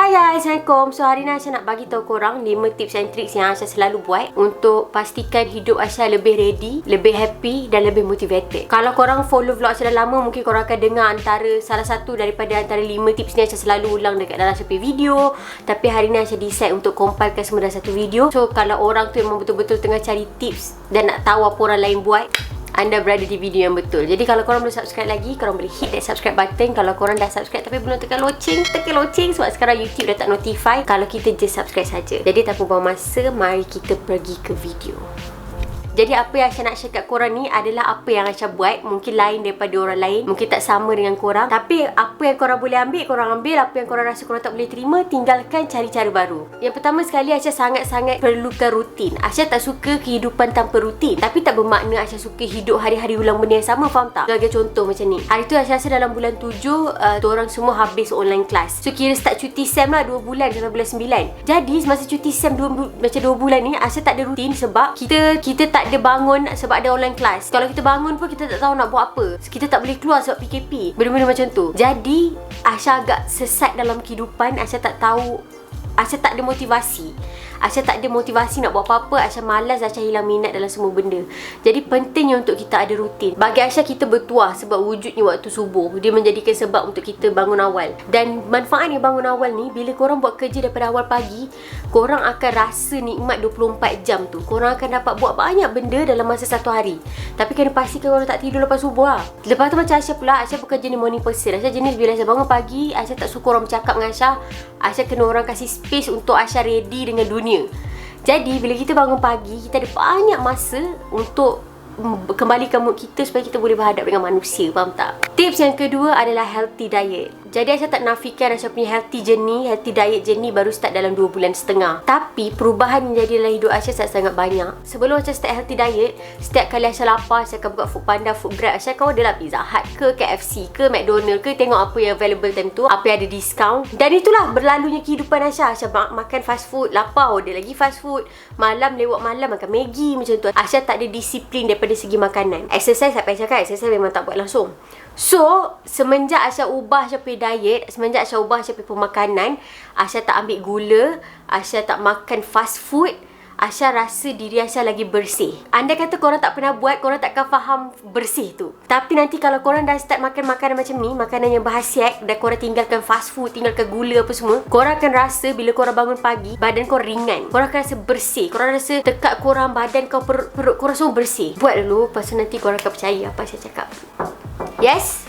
Hai Assalamualaikum. So hari ni Aisyah nak bagi tahu korang 5 tips and tricks yang Aisyah selalu buat untuk pastikan hidup Aisyah lebih ready, lebih happy dan lebih motivated. Kalau korang follow vlog Aisyah dah lama, mungkin korang akan dengar salah satu daripada antara 5 tips ni Aisyah selalu ulang dekat dalam satu video. Tapi hari ni Aisyah decide untuk compilekan semua dalam satu video. So kalau orang tu memang betul-betul tengah cari tips dan nak tahu apa orang lain buat, anda berada di video yang betul. Jadi kalau korang belum subscribe lagi, korang boleh hit that subscribe button. Kalau korang dah subscribe tapi belum tekan loceng, tekan loceng sebab sekarang YouTube dah tak notify kalau kita just subscribe saja. Jadi tanpa buang masa, mari kita pergi ke video. Jadi apa yang Aisyah nak share kat korang ni adalah apa yang Aisyah buat. Mungkin lain daripada orang lain, mungkin tak sama dengan korang, tapi apa yang korang boleh ambil, korang ambil. Apa yang korang rasa korang tak boleh terima, tinggalkan, cari cara baru. Yang pertama sekali, Aisyah sangat-sangat perlukan rutin. Aisyah tak suka kehidupan tanpa rutin, tapi tak bermakna Aisyah suka hidup hari-hari ulang benda yang sama, faham tak? Sebagai contoh macam ni, hari tu Aisyah rasa dalam bulan 7 tu orang semua habis online class. So kira start cuti SEM lah 2 bulan sampai bulan 9. Jadi semasa cuti SEM macam 2 bulan ni, Aisyah tak ada rutin sebab kita tak ada bangun sebab ada online class. Kalau kita bangun pun kita tak tahu nak buat apa. Kita tak boleh keluar sebab PKP. Benda-benda macam tu. Jadi Aisyah agak sesat dalam kehidupan. Aisyah tak tahu, Aisyah tak ada motivasi. Aisyah tak ada motivasi nak buat apa-apa. Aisyah malas, Aisyah hilang minat dalam semua benda. Jadi pentingnya untuk kita ada rutin. Bagi Aisyah, kita bertuah sebab wujudnya waktu subuh. Dia menjadikan sebab untuk kita bangun awal. Dan manfaatnya bangun awal ni, bila korang buat kerja daripada awal pagi, korang akan rasa nikmat 24 jam tu. Korang akan dapat buat banyak benda dalam masa satu hari. Tapi kena pastikan korang tak tidur lepas subuh lah. Lepas tu macam Aisyah pula, Aisyah bukan jenis morning person. Aisyah jenis bila Aisyah bangun pagi, Aisyah tak suka orang bercakap dengan Aisyah. Aisyah kena orang kasih space untuk Aisyah ready dengan dunia. Jadi bila kita bangun pagi, kita ada banyak masa untuk kembalikan mood kita supaya kita boleh berhadap dengan manusia, faham tak? Tips yang kedua adalah healthy diet. Jadi Aisyah tak nafikan Aisyah punya healthy diet journey baru start dalam 2 bulan setengah. Tapi perubahan yang jadi dalam hidup Aisyah sangat banyak. Sebelum Aisyah start healthy diet, setiap kali Aisyah lapar, Aisyah akan buka Foodpanda, Foodgrab. Aisyah akan order lah Pizza Hut ke KFC ke McDonald ke, tengok apa yang available time tu, apa yang ada diskaun. Dan itulah berlalunya kehidupan Aisyah. Aisyah makan fast food, lapar order lagi fast food, malam lewat malam makan Maggi macam tu. Aisyah tak ada disiplin daripada segi makanan. Exercise, apa yang cakap, exercise memang tak buat langsung. So, semenjak Aisyah ubah Aisyah punya diet, semenjak Aisyah ubah Aisyah punya pemakanan, Aisyah tak ambil gula, Aisyah tak makan fast food, Aisyah rasa diri Aisyah lagi bersih. Andai kata korang tak pernah buat, korang takkan faham bersih tu. Tapi nanti kalau korang dah start makan makanan macam ni, makanan yang berkhasiat, dan korang tinggalkan fast food, tinggalkan gula apa semua, korang akan rasa bila korang bangun pagi, badan korang ringan. Korang akan rasa bersih. Korang rasa tekak korang, badan kau, perut korang semua bersih. Buat dulu, lepas tu nanti korang akan percaya apa saya cakap. Yes?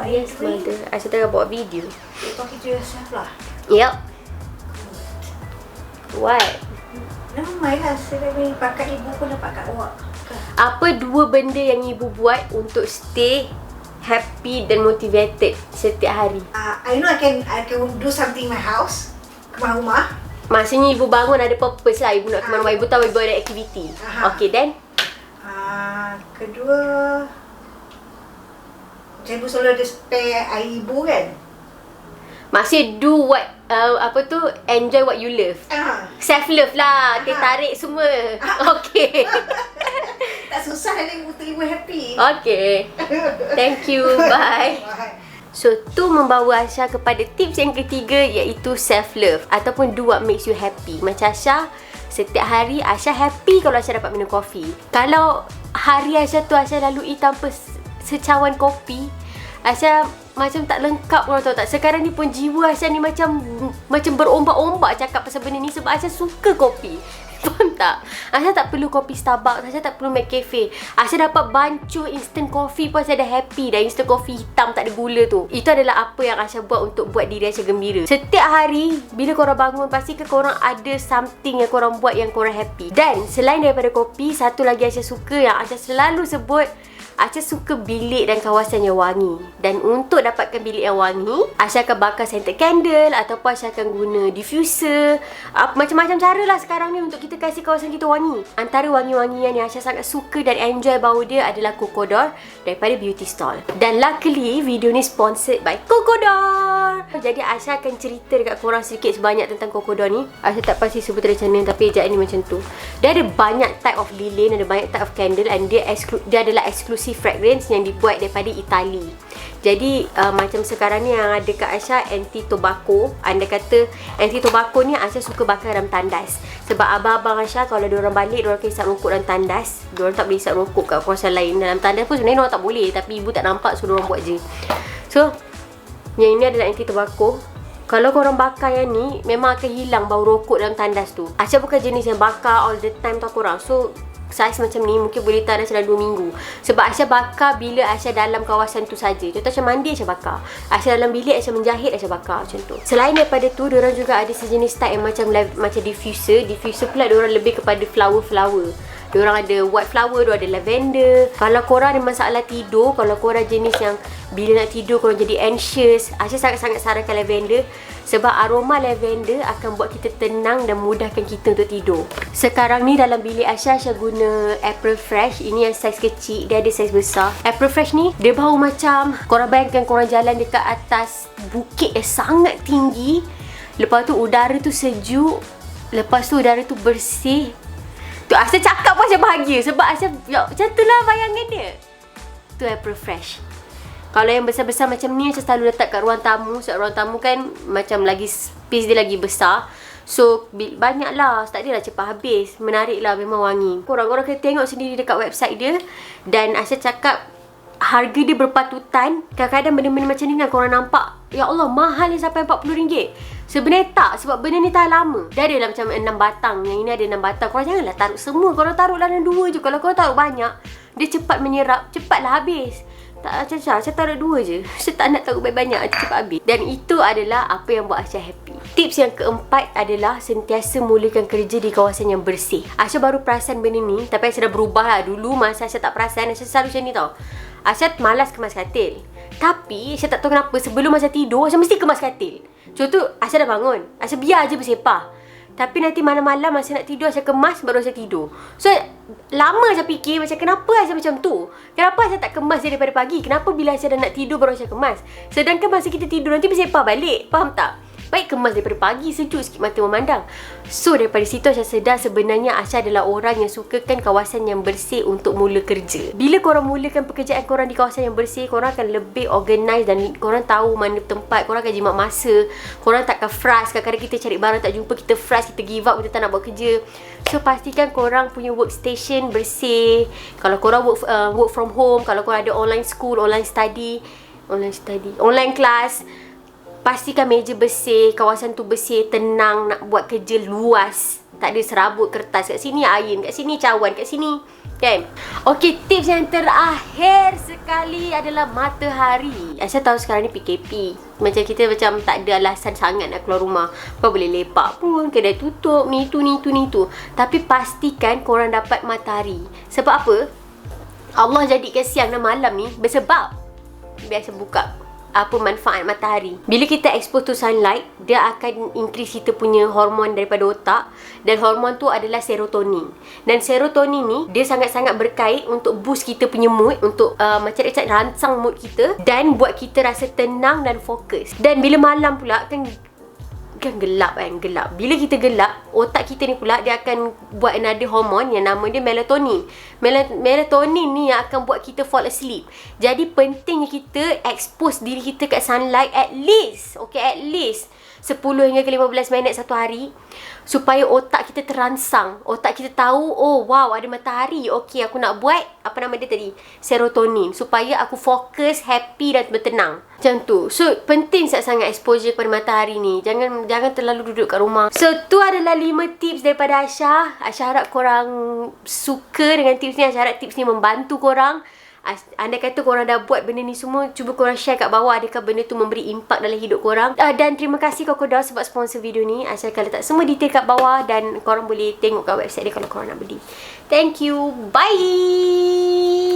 Yes, mother. Aisyah tengah buat video. You talking to yourself lah. Yep. What? Never mind lah, saya pakai ibu pun dapat kat awak. Apa 2 benda yang ibu buat untuk stay happy dan motivated setiap hari? I know I can do something in my house, ke rumah. Maksudnya ibu bangun ada purpose lah. Ibu nak ke mana-mana. Ibu tahu ibu ada aktiviti. Okay, then? Kedua, macam ibu selalu ada spare air ibu kan. Maksudnya do what, enjoy what you love. Self-love lah. Tarik semua. Okay. Tak susah ni untuk ibu happy. Okay. Thank you. Bye. So, tu membawa Aisyah kepada tips yang ketiga, iaitu self-love ataupun do what makes you happy. Macam Aisyah, setiap hari Aisyah happy kalau Aisyah dapat minum kopi. Kalau hari Aisyah tu Aisyah lalui tanpa secawan kopi, Aisyah macam tak lengkap, korang tahu tak? Sekarang ni pun jiwa Aisyah ni macam berombak-ombak cakap pasal benda ni sebab Aisyah suka kopi. Faham tak? Aisyah tak perlu kopi Starbucks, Aisyah tak perlu McCafe. Aisyah dapat bancuh instant coffee pun Aisyah dah happy dah. Instant coffee hitam tak ada gula tu. Itu adalah apa yang Aisyah buat untuk buat diri Aisyah gembira. Setiap hari bila korang bangun, pastikan korang ada something yang korang buat yang korang happy. Dan selain daripada kopi, satu lagi Aisyah suka yang Aisyah selalu sebut, Aisyah suka bilik dan kawasan yang wangi. Dan untuk dapatkan bilik yang wangi, Aisyah akan bakar scented candle ataupun Aisyah akan guna diffuser. Macam-macam cara lah sekarang ni untuk kita kasih kawasan kita wangi. Antara wangi-wangian yang Aisyah sangat suka dan enjoy bau dia adalah Cocodor daripada Beauty Stall. Dan luckily video ni sponsored by Cocodor. Jadi Aisyah akan cerita dekat korang sedikit sebanyak tentang Cocodor ni. Aisyah tak pasti sebut macam mana, tapi ejaan ni macam tu. Dia ada banyak type of lilin, ada banyak type of candle, and dia adalah eksklusif exclusive fragrance yang dibuat daripada Itali. Jadi macam sekarang ni yang ada kat Aisyah anti-tobacco. Anda kata anti-tobacco ni Aisyah suka bakar dalam tandas. Sebab abang-abang Aisyah kalau diorang balik, diorang akan isap rokok dalam tandas. Diorang tak boleh isap rokok kat kawasan lain. Dalam tandas pun sebenarnya diorang tak boleh, tapi ibu tak nampak, so diorang buat je. So yang ini adalah anti-tobacco. Kalau korang bakar yang ni, memang akan hilang bau rokok dalam tandas tu. Aisyah bukan jenis yang bakar all the time tau korang. So saiz macam ni mungkin boleh tahan dalam 2 minggu. Sebab Aisyah bakar bila Aisyah dalam kawasan tu saja. Contoh Aisyah mandi, Aisyah bakar. Aisyah dalam bilik, Aisyah menjahit, Aisyah bakar macam tu. Selain daripada tu, diorang juga ada sejenis type yang macam diffuser. Diffuser pula diorang lebih kepada flower. Diorang ada white flower, diorang ada lavender. Kalau korang ada masalah tidur, kalau korang jenis yang bila nak tidur korang jadi anxious, Aisyah sangat-sangat sarankan lavender. Sebab aroma lavender akan buat kita tenang dan mudahkan kita untuk tidur. Sekarang ni dalam bilik Aisyah guna April Fresh. Ini yang saiz kecil, dia ada saiz besar. April Fresh ni, dia bau macam korang bayangkan korang jalan dekat atas bukit yang sangat tinggi. Lepas tu udara tu sejuk. Lepas tu udara tu bersih. Tu Aisyah cakap pun Aisyah bahagia. Sebab Aisyah, macam tu lah bayangan dia. Tu April Fresh. Kalau yang besar-besar macam ni, Aisyah selalu letak kat ruang tamu. Sebab ruang tamu kan macam lagi space dia lagi besar. So banyak lah, tak adalah cepat habis. Menarik lah, memang wangi. Korang kena tengok sendiri dekat website dia. Dan Aisyah cakap harga dia berpatutan. Kadang-kadang benda-benda macam ni kan korang nampak, ya Allah mahal ni sampai RM40. Sebenarnya tak, sebab benda ni tahan lama. Dia ada lah macam 6 batang. Yang ini ada 6 batang. Korang janganlah taruh semua. Korang taruh dalam 2 je. Kalau korang taruh banyak, dia cepat menyerap, cepatlah habis. Tak macam saya taruh 2 je. Saya tak nak taruh banyak-banyak, cepat habis. Dan itu adalah apa yang buat Aisyah happy. Tips yang keempat adalah sentiasa mulakan kerja di kawasan yang bersih. Aisyah baru perasan benda ni, tapi Aisyah dah berubah lah. Dulu masa Aisyah tak perasan, Aisyah selalu macam ni tau. Aisyah malas kemas katil. Tapi Aisyah tak tahu kenapa, sebelum Aisyah tidur, Aisyah mesti kemas katil. Contoh, Aisyah dah bangun, Aisyah biar je bersepah. Tapi nanti malam-malam masa nak tidur, Aisyah kemas, baru Aisyah tidur. So lama Aisyah fikir macam kenapa Aisyah macam tu. Kenapa Aisyah tak kemas daripada pagi? Kenapa bila Aisyah dah nak tidur baru Aisyah kemas? Sedangkan masa kita tidur nanti bersepah balik. Faham tak? Baik kemas daripada pagi, sejuk sikit mata memandang. So daripada situ Aisyah sedar sebenarnya Aisyah adalah orang yang sukakan kawasan yang bersih untuk mula kerja. Bila korang mulakan pekerjaan korang di kawasan yang bersih, korang akan lebih organize dan korang tahu mana tempat, korang akan jimat masa. Korang takkan frust. Kadang-kadang kita cari barang tak jumpa, kita frust, kita give up, kita tak nak buat kerja. So pastikan korang punya workstation bersih. Kalau korang work from home, kalau korang ada online school, online class, pastikan meja bersih, kawasan tu bersih, tenang, nak buat kerja luas. Tak ada serabut kertas. Kat sini air, kat sini cawan, kat sini kan. Okey, tips yang terakhir sekali adalah matahari. Saya tahu sekarang ni PKP. Macam kita macam tak ada alasan sangat nak keluar rumah. Kau boleh lepak pun, kedai tutup, ni tu. Tapi pastikan korang dapat matahari. Sebab apa? Allah jadikan siang dan malam ni bersebab. Biasa buka apa manfaat matahari. Bila kita expose to sunlight, dia akan increase kita punya hormon daripada otak. Dan hormon tu adalah serotonin. Dan serotonin ni, dia sangat-sangat berkait untuk boost kita punya mood. Untuk macam rancang mood kita. Dan buat kita rasa tenang dan fokus. Dan bila malam pula kan gelap kan, gelap. Bila kita gelap, otak kita ni pula dia akan buat another hormon yang nama dia melatonin. Melatonin ni yang akan buat kita fall asleep. Jadi pentingnya kita expose diri kita kat sunlight at least 10 hingga ke 15 minit satu hari, supaya otak kita terangsang. Otak kita tahu, oh wow ada matahari. Okey, aku nak buat apa nama dia tadi, serotonin, supaya aku fokus, happy dan bertenang. Macam tu. So penting sangat exposure kepada matahari ni. Jangan terlalu duduk kat rumah. So tu adalah 5 tips daripada Aisyah. Aisyah harap korang suka dengan tips ni. Aisyah harap tips ni membantu korang. Anda kata korang dah buat benda ni semua, cuba korang share kat bawah adakah benda tu memberi impak dalam hidup korang. Dan terima kasih Crocodile sebab sponsor video ni. Aisyah akan letak semua detail kat bawah dan korang boleh tengok kat website dia kalau korang nak beli. Thank you. Bye.